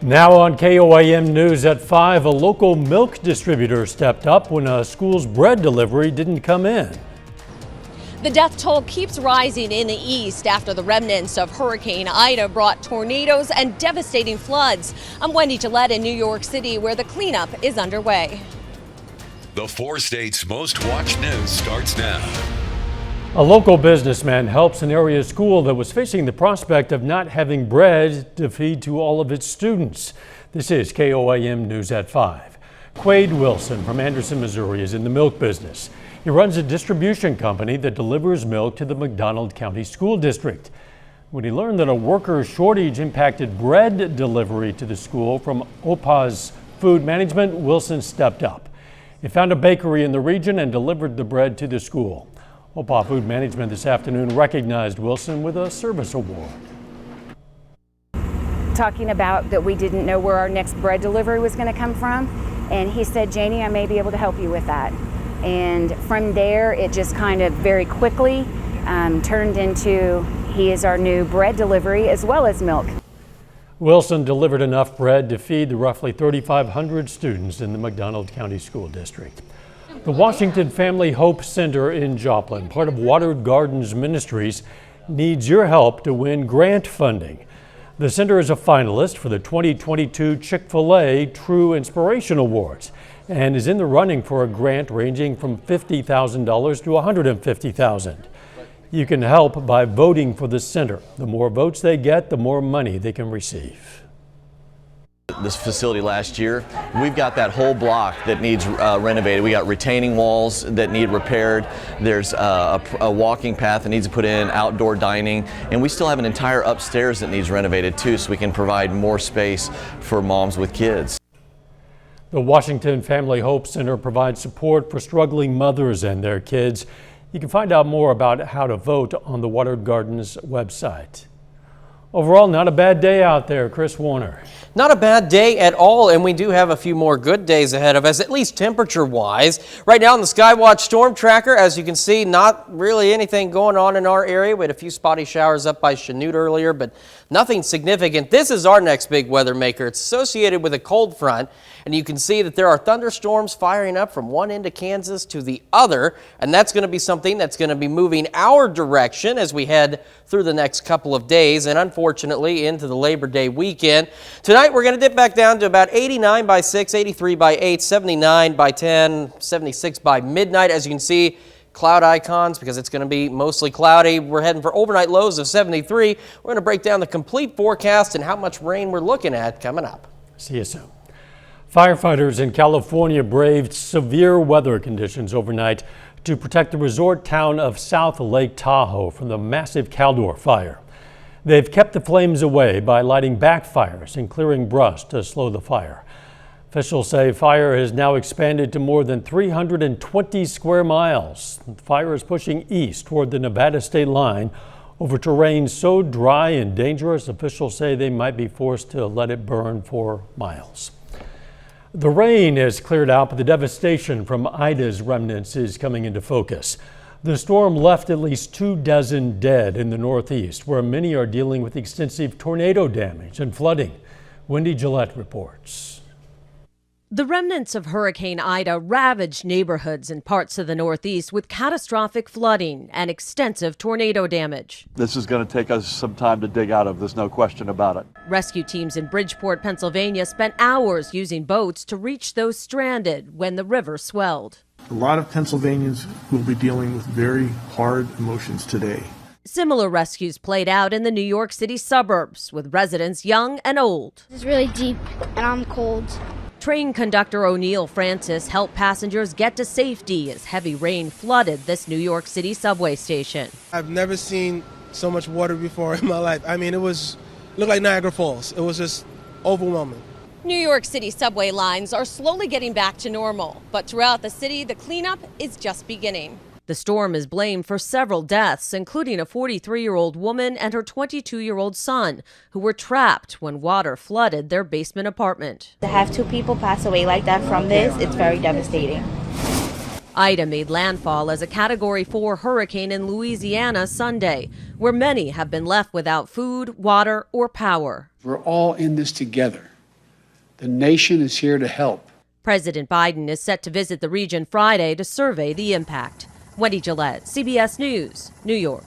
Now on KOAM News at 5, a local milk distributor stepped up when a school's bread delivery didn't come in. The death toll keeps rising in the east after the remnants of Hurricane Ida brought tornadoes and devastating floods. I'm Wendy Gillette in New York City, where the cleanup is underway. The 4 states' most watched news starts now. A local businessman helps an area school that was facing the prospect of not having bread to feed to all of its students. This is KOAM News at 5. Quade Wilson from Anderson, Missouri is in the milk business. He runs a distribution company that delivers milk to the McDonald County School District. When he learned that a worker shortage impacted bread delivery to the school from OPA's food management, Wilson stepped up. He found a bakery in the region and delivered the bread to the school. OPA Food Management this afternoon recognized Wilson with a service award. Talking about that we didn't know where our next bread delivery was going to come from, and he said, "Janie, I may be able to help you with that." And from there, it just kind of very quickly turned into he is our new bread delivery as well as milk. Wilson delivered enough bread to feed the roughly 3,500 students in the McDonald County School District. The Washington Family Hope Center in Joplin, part of Watered Gardens Ministries, needs your help to win grant funding. The center is a finalist for the 2022 Chick-fil-A True Inspiration Awards and is in the running for a grant ranging from $50,000 to $150,000. You can help by voting for the center. The more votes they get, the more money they can receive. This facility last year, we've got that whole block that needs renovated. We got retaining walls that need repaired. There's a walking path that needs to put in, outdoor dining, and we still have an entire upstairs that needs renovated too, so we can provide more space for moms with kids. The Washington Family Hope Center provides support for struggling mothers and their kids. You can find out more about how to vote on the Watered Gardens website. Overall, not a bad day out there. Chris Warner. Not a bad day at all, and we do have a few more good days ahead of us, at least temperature-wise. Right now on the Skywatch storm tracker, as you can see, not really anything going on in our area. We had a few spotty showers up by Chanute earlier, but nothing significant. This is our next big weather maker. It's associated with a cold front, and you can see that there are thunderstorms firing up from one end of Kansas to the other, and that's going to be something that's going to be moving our direction as we head through the next couple of days and unfortunately into the Labor Day weekend. Tonight we're going to dip back down to about 89 by 6, 83 by 8, 79 by 10, 76 by midnight. As you can see, cloud icons because it's going to be mostly cloudy. We're heading for overnight lows of 73. We're going to break down the complete forecast and how much rain we're looking at coming up. See you soon. Firefighters in California braved severe weather conditions overnight to protect the resort town of South Lake Tahoe from the massive Caldor fire. They've kept the flames away by lighting backfires and clearing brush to slow the fire. Officials say fire has now expanded to more than 320 square miles. The fire is pushing east toward the Nevada state line over terrain so dry and dangerous, officials say they might be forced to let it burn for miles. The rain has cleared out, but the devastation from Ida's remnants is coming into focus. The storm left at least 24 dead in the Northeast, where many are dealing with extensive tornado damage and flooding. Wendy Gillette reports. The remnants of Hurricane Ida ravaged neighborhoods in parts of the Northeast with catastrophic flooding and extensive tornado damage. This is going to take us some time to dig out of, there's no question about it. Rescue teams in Bridgeport, Pennsylvania spent hours using boats to reach those stranded when the river swelled. A lot of Pennsylvanians will be dealing with very hard emotions today. Similar rescues played out in the New York City suburbs with residents young and old. It's really deep and I'm cold. Train conductor O'Neill Francis helped passengers get to safety as heavy rain flooded this New York City subway station. I've never seen so much water before in my life. I mean, it looked like Niagara Falls. It was just overwhelming. New York City subway lines are slowly getting back to normal, but throughout the city, the cleanup is just beginning. The storm is blamed for several deaths, including a 43-year-old woman and her 22-year-old son, who were trapped when water flooded their basement apartment. To have 2 people pass away like that from this, it's very devastating. Ida made landfall as a Category 4 hurricane in Louisiana Sunday, where many have been left without food, water, or power. We're all in this together. The nation is here to help. President Biden is set to visit the region Friday to survey the impact. Wendy Gillette, CBS News, New York.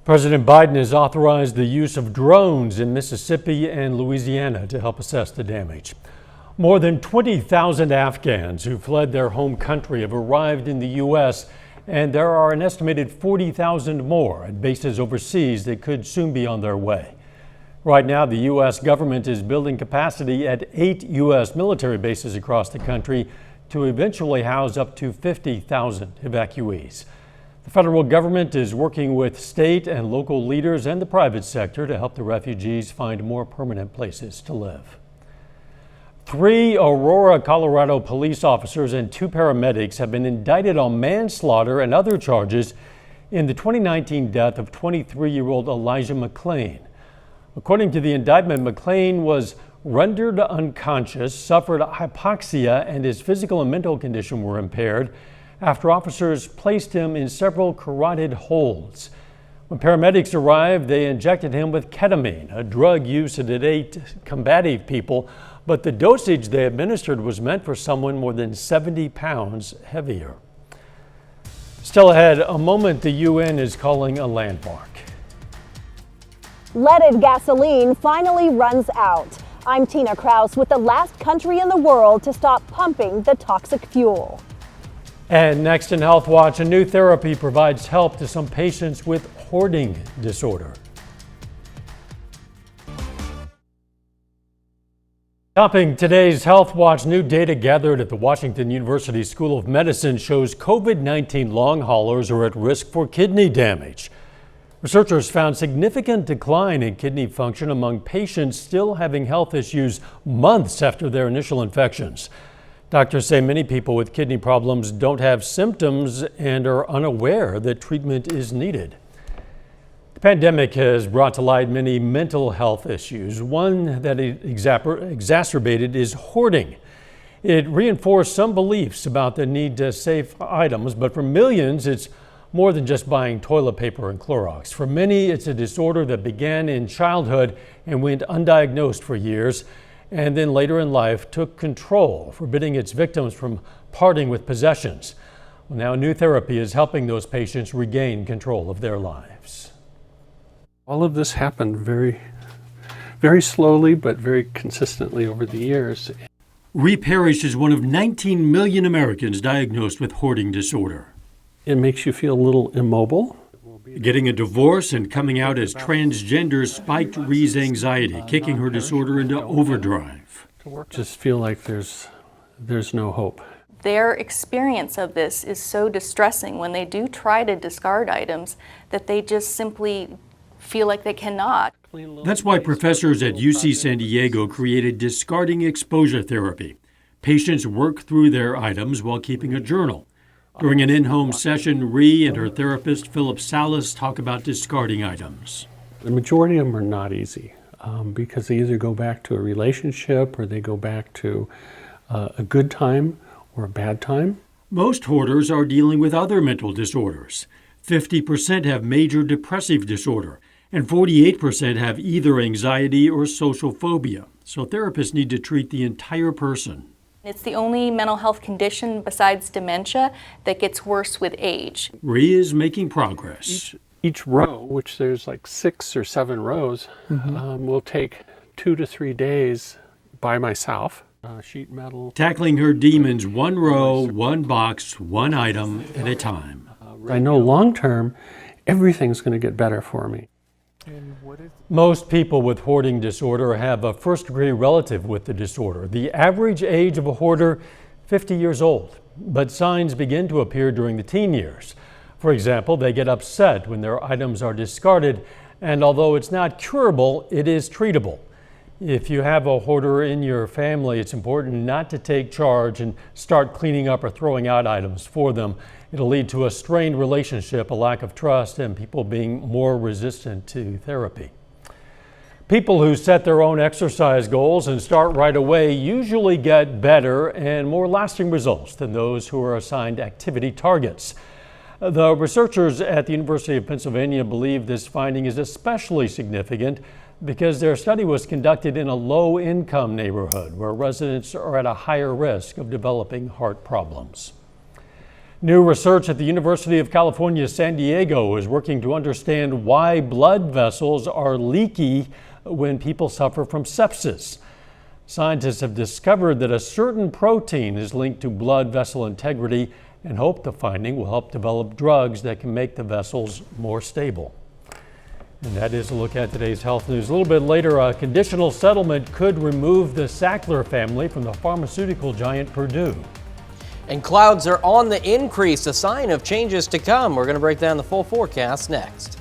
President Biden has authorized the use of drones in Mississippi and Louisiana to help assess the damage. More than 20,000 Afghans who fled their home country have arrived in the U.S., and there are an estimated 40,000 more at bases overseas that could soon be on their way. Right now, the U.S. government is building capacity at 8 U.S. military bases across the country to eventually house up to 50,000 evacuees. The federal government is working with state and local leaders and the private sector to help the refugees find more permanent places to live. 3 Aurora, Colorado police officers and 2 paramedics have been indicted on manslaughter and other charges in the 2019 death of 23-year-old Elijah McClain. According to the indictment, McClain was rendered unconscious, suffered hypoxia, and his physical and mental condition were impaired after officers placed him in several carotid holds. When paramedics arrived, they injected him with ketamine, a drug used to sedate combative people, but the dosage they administered was meant for someone more than 70 pounds heavier. Still ahead, a moment the UN is calling a landmark. Leaded gasoline finally runs out. I'm Tina Kraus with the last country in the world to stop pumping the toxic fuel. And next in Healthwatch, a new therapy provides help to some patients with hoarding disorder. Topping today's Healthwatch, new data gathered at the Washington University School of Medicine shows COVID-19 long haulers are at risk for kidney damage. Researchers found significant decline in kidney function among patients still having health issues months after their initial infections. Doctors say many people with kidney problems don't have symptoms and are unaware that treatment is needed. The pandemic has brought to light many mental health issues. One that exacerbated is hoarding. It reinforced some beliefs about the need to save items, but for millions, it's more than just buying toilet paper and Clorox. For many, it's a disorder that began in childhood and went undiagnosed for years, and then later in life took control, forbidding its victims from parting with possessions. Well, now new therapy is helping those patients regain control of their lives. All of this happened very, very slowly, but very consistently over the years. Ree Parrish is one of 19 million Americans diagnosed with hoarding disorder. It makes you feel a little immobile. Getting a divorce and coming out as transgender spiked Ree's anxiety, kicking her disorder into overdrive. Just feel like there's no hope. Their experience of this is so distressing when they do try to discard items that they just simply feel like they cannot. That's why professors at UC San Diego created discarding exposure therapy. Patients work through their items while keeping a journal. During an in-home session, Ree and her therapist, Philip Salas, talk about discarding items. The majority of them are not easy because they either go back to a relationship or they go back to a good time or a bad time. Most hoarders are dealing with other mental disorders. 50% have major depressive disorder, and 48% have either anxiety or social phobia. So therapists need to treat the entire person. It's the only mental health condition besides dementia that gets worse with age. Ree is making progress. Each row, which there's like 6 or 7 rows, will take 2 to 3 days by myself. Sheet metal. Tackling her demons one row, one box, one item at a time. I know long term, everything's going to get better for me. Most people with hoarding disorder have a first-degree relative with the disorder. The average age of a hoarder, 50 years old. But signs begin to appear during the teen years. For example, they get upset when their items are discarded, and although it's not curable, it is treatable. If you have a hoarder in your family, it's important not to take charge and start cleaning up or throwing out items for them. It'll lead to a strained relationship, a lack of trust, and people being more resistant to therapy. People who set their own exercise goals and start right away usually get better and more lasting results than those who are assigned activity targets. The researchers at the University of Pennsylvania believe this finding is especially significant. because their study was conducted in a low-income neighborhood where residents are at a higher risk of developing heart problems. New research at the University of California, San Diego is working to understand why blood vessels are leaky when people suffer from sepsis. Scientists have discovered that a certain protein is linked to blood vessel integrity and hope the finding will help develop drugs that can make the vessels more stable. And that is a look at today's health news. A little bit later, a conditional settlement could remove the Sackler family from the pharmaceutical giant Purdue. And clouds are on the increase, a sign of changes to come. We're going to break down the full forecast next.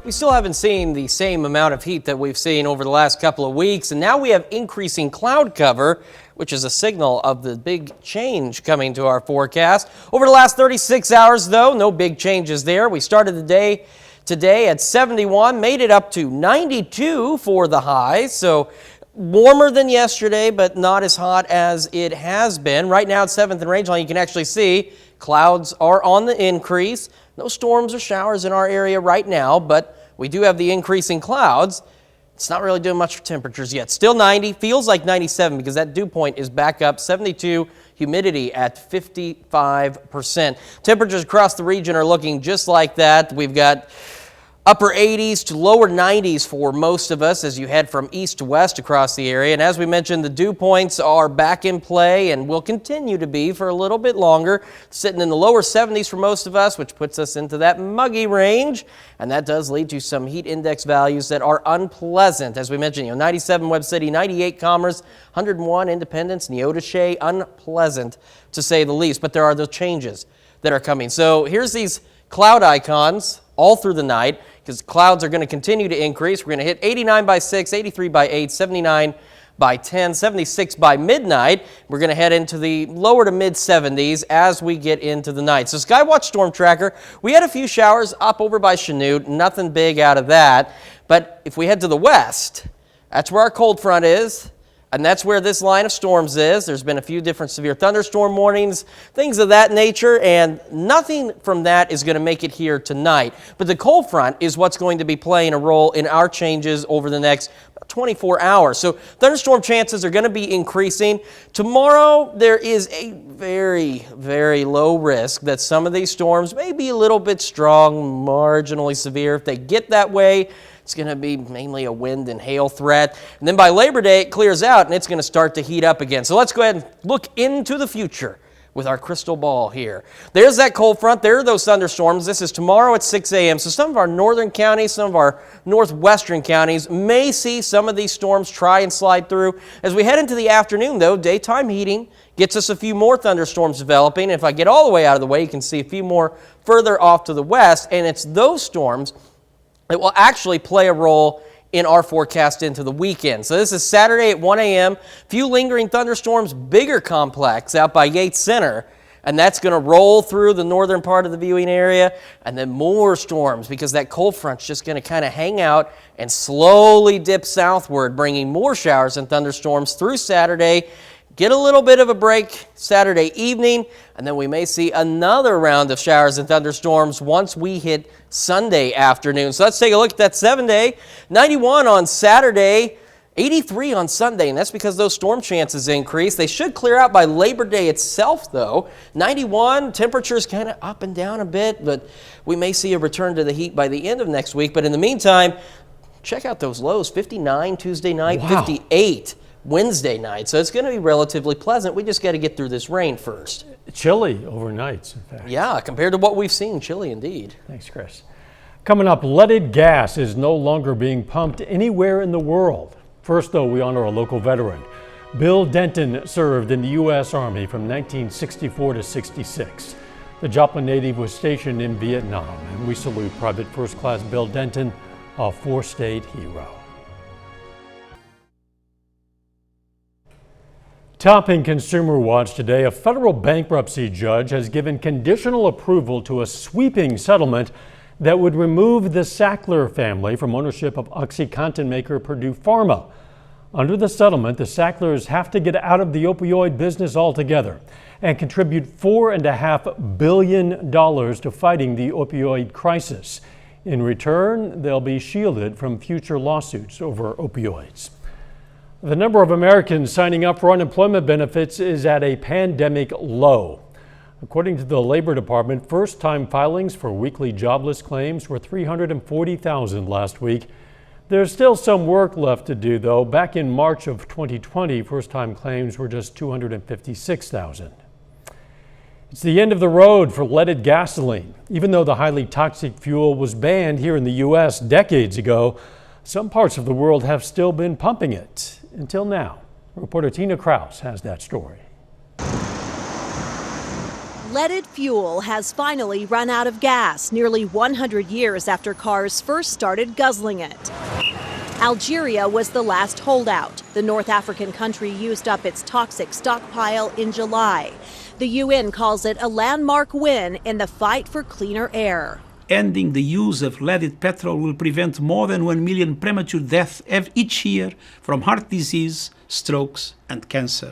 We still haven't seen the same amount of heat that we've seen over the last couple of weeks, and now we have increasing cloud cover, which is a signal of the big change coming to our forecast. Over the last 36 hours, though, no big changes there. We started the day today at 71, made it up to 92 for the high, so warmer than yesterday, but not as hot as it has been. Right now at 7th and Rangeline, you can actually see clouds are on the increase. No storms or showers in our area right now, but we do have the increasing clouds. It's not really doing much for temperatures yet. Still 90, feels like 97 because that dew point is back up. 72, humidity at 55%. Temperatures across the region are looking just like that. We've got upper 80s to lower 90s for most of us as you head from east to west across the area. And as we mentioned, the dew points are back in play and will continue to be for a little bit longer, sitting in the lower 70s for most of us, which puts us into that muggy range. And that does lead to some heat index values that are unpleasant. As we mentioned, 97 Webb City, 98 Commerce, 101 Independence, Neodesha, unpleasant to say the least. But there are those changes that are coming. So here's these cloud icons all through the night, because clouds are going to continue to increase. We're going to hit 89 by 6, 83 by 8, 79 by 10, 76 by midnight. We're going to head into the lower to mid 70s as we get into the night. So Skywatch Storm Tracker, we had a few showers up over by Chanute, nothing big out of that. But if we head to the west, that's where our cold front is. And that's where this line of storms is. There's been a few different severe thunderstorm warnings, things of that nature, and nothing from that is going to make it here tonight. But the cold front is what's going to be playing a role in our changes over the next 24 hours. So thunderstorm chances are going to be increasing. Tomorrow, there is a very, very low risk that some of these storms may be a little bit strong, marginally severe. If they get that way, it's going to be mainly a wind and hail threat. And then by Labor Day, it clears out and it's going to start to heat up again. So let's go ahead and look into the future with our crystal ball here. There's that cold front. There are those thunderstorms. This is tomorrow at 6 a.m. So some of our northern counties, some of our northwestern counties may see some of these storms try and slide through. As we head into the afternoon, though, daytime heating gets us a few more thunderstorms developing. If I get all the way out of the way, you can see a few more further off to the west. And it's those storms that will actually play a role in our forecast into the weekend. So this is Saturday at 1 a.m. Few lingering thunderstorms, bigger complex out by Yates Center. And that's going to roll through the northern part of the viewing area. And then more storms because that cold front's just going to kind of hang out and slowly dip southward, bringing more showers and thunderstorms through Saturday. Get a little bit of a break Saturday evening, and then we may see another round of showers and thunderstorms once we hit Sunday afternoon. So let's take a look at that 7-day. 91 on Saturday, 83 on Sunday, and that's because those storm chances increase. They should clear out by Labor Day itself, though. 91, temperatures kind of up and down a bit, but we may see a return to the heat by the end of next week. But in the meantime, check out those lows. 59 Tuesday night, wow. 58 Wednesday night. So it's going to be relatively pleasant. We just got to get through this rain first. Chilly overnights, in fact. Yeah, compared to what we've seen, chilly indeed. Thanks, Chris. Coming up, leaded gas is no longer being pumped anywhere in the world. First, though, we honor a local veteran. Bill Denton served in the U.S. Army from 1964 to 66. The Joplin native was stationed in Vietnam, and we salute Private First Class Bill Denton, a four-state hero. Topping Consumer Watch today, a federal bankruptcy judge has given conditional approval to a sweeping settlement that would remove the Sackler family from ownership of OxyContin maker Purdue Pharma. Under the settlement, the Sacklers have to get out of the opioid business altogether and contribute $4.5 billion to fighting the opioid crisis. In return, they'll be shielded from future lawsuits over opioids. The number of Americans signing up for unemployment benefits is at a pandemic low. According to the Labor Department, first-time filings for weekly jobless claims were 340,000 last week. There's still some work left to do, though. Back in March of 2020, first-time claims were just 256,000. It's the end of the road for leaded gasoline. Even though the highly toxic fuel was banned here in the U.S. decades ago, some parts of the world have still been pumping it. Until now. Reporter Tina Kraus has that story. Leaded fuel has finally run out of gas nearly 100 years after cars first started guzzling it. Algeria was the last holdout. The North African country used up its toxic stockpile in July. The UN calls it a landmark win in the fight for cleaner air. Ending the use of leaded petrol will prevent more than 1 million premature deaths each year from heart disease, strokes, and cancer.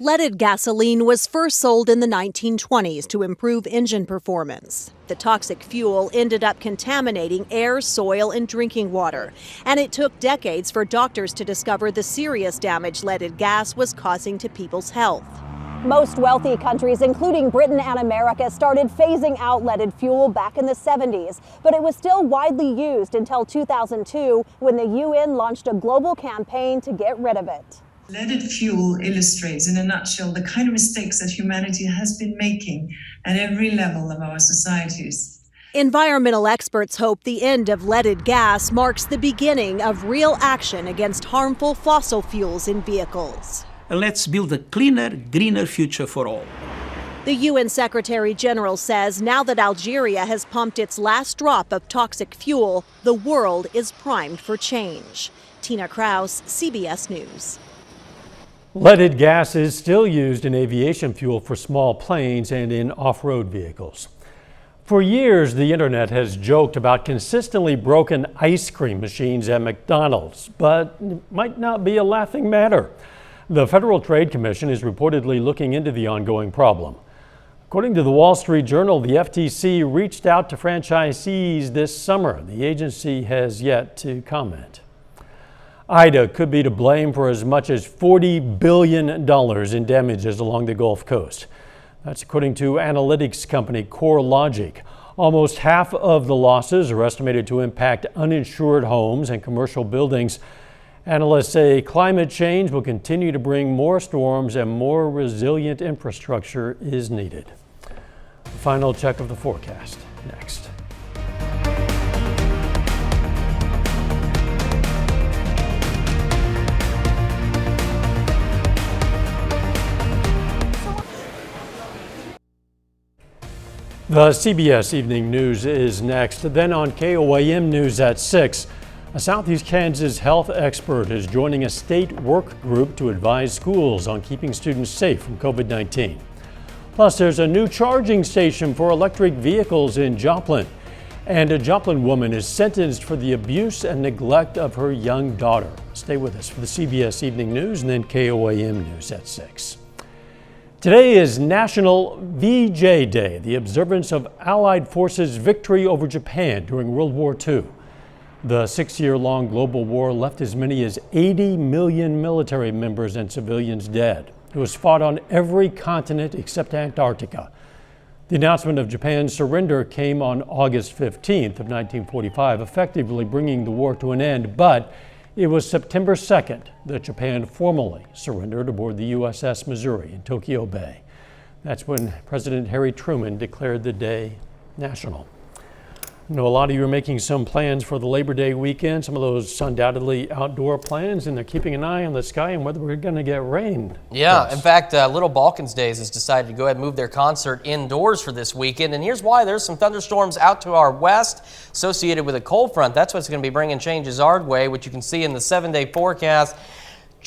Leaded gasoline was first sold in the 1920s to improve engine performance. The toxic fuel ended up contaminating air, soil, and drinking water. And it took decades for doctors to discover the serious damage leaded gas was causing to people's health. Most wealthy countries, including Britain and America, started phasing out leaded fuel back in the 70s, but it was still widely used until 2002 when the UN launched a global campaign to get rid of it. Leaded fuel illustrates in a nutshell the kind of mistakes that humanity has been making at every level of our societies. Environmental experts hope the end of leaded gas marks the beginning of real action against harmful fossil fuels in vehicles. And let's build a cleaner, greener future for all. The UN Secretary General says now that Algeria has pumped its last drop of toxic fuel, the world is primed for change. Tina Kraus, CBS News. Leaded gas is still used in aviation fuel for small planes and in off-road vehicles. For years, the internet has joked about consistently broken ice cream machines at McDonald's, but it might not be a laughing matter. The Federal Trade Commission is reportedly looking into the ongoing problem. According to the Wall Street Journal, the FTC reached out to franchisees this summer. The agency has yet to comment. Ida could be to blame for as much as $40 billion in damages along the Gulf Coast. That's according to analytics company CoreLogic. Almost half of the losses are estimated to impact uninsured homes and commercial buildings. Analysts say climate change will continue to bring more storms and more resilient infrastructure is needed. Final check of the forecast next. The CBS Evening News is next. Then on KOAM News at 6, a Southeast Kansas health expert is joining a state work group to advise schools on keeping students safe from COVID-19. Plus, there's a new charging station for electric vehicles in Joplin. And a Joplin woman is sentenced for the abuse and neglect of her young daughter. Stay with us for the CBS Evening News and then KOAM News at 6. Today is National VJ Day, the observance of Allied forces' victory over Japan during World War II. The 6-year-long global war left as many as 80 million military members and civilians dead. It was fought on every continent except Antarctica. The announcement of Japan's surrender came on August 15th of 1945, effectively bringing the war to an end, but it was September 2nd that Japan formally surrendered aboard the USS Missouri in Tokyo Bay. That's when President Harry Truman declared the day national. I know a lot of you are making some plans for the Labor Day weekend, some of those undoubtedly outdoor plans, and they're keeping an eye on the sky and whether we're going to get rain. Yeah, in fact, Little Balkans Days has decided to go ahead and move their concert indoors for this weekend, and here's why. There's some thunderstorms out to our west associated with a cold front. That's what's going to be bringing changes our way, which you can see in the 7-day forecast.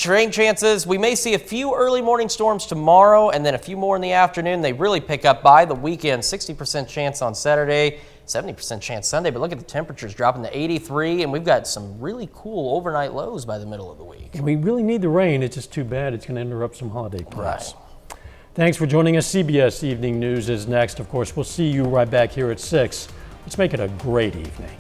Rain chances, we may see a few early morning storms tomorrow and then a few more in the afternoon. They really pick up by the weekend. 60% chance on Saturday, 70% chance Sunday, but look at the temperatures dropping to 83, and we've got some really cool overnight lows by the middle of the week. And we really need the rain. It's just too bad it's going to interrupt some holiday plans. Right. Thanks for joining us. CBS Evening News is next. Of course, we'll see you right back here at 6. Let's make it a great evening.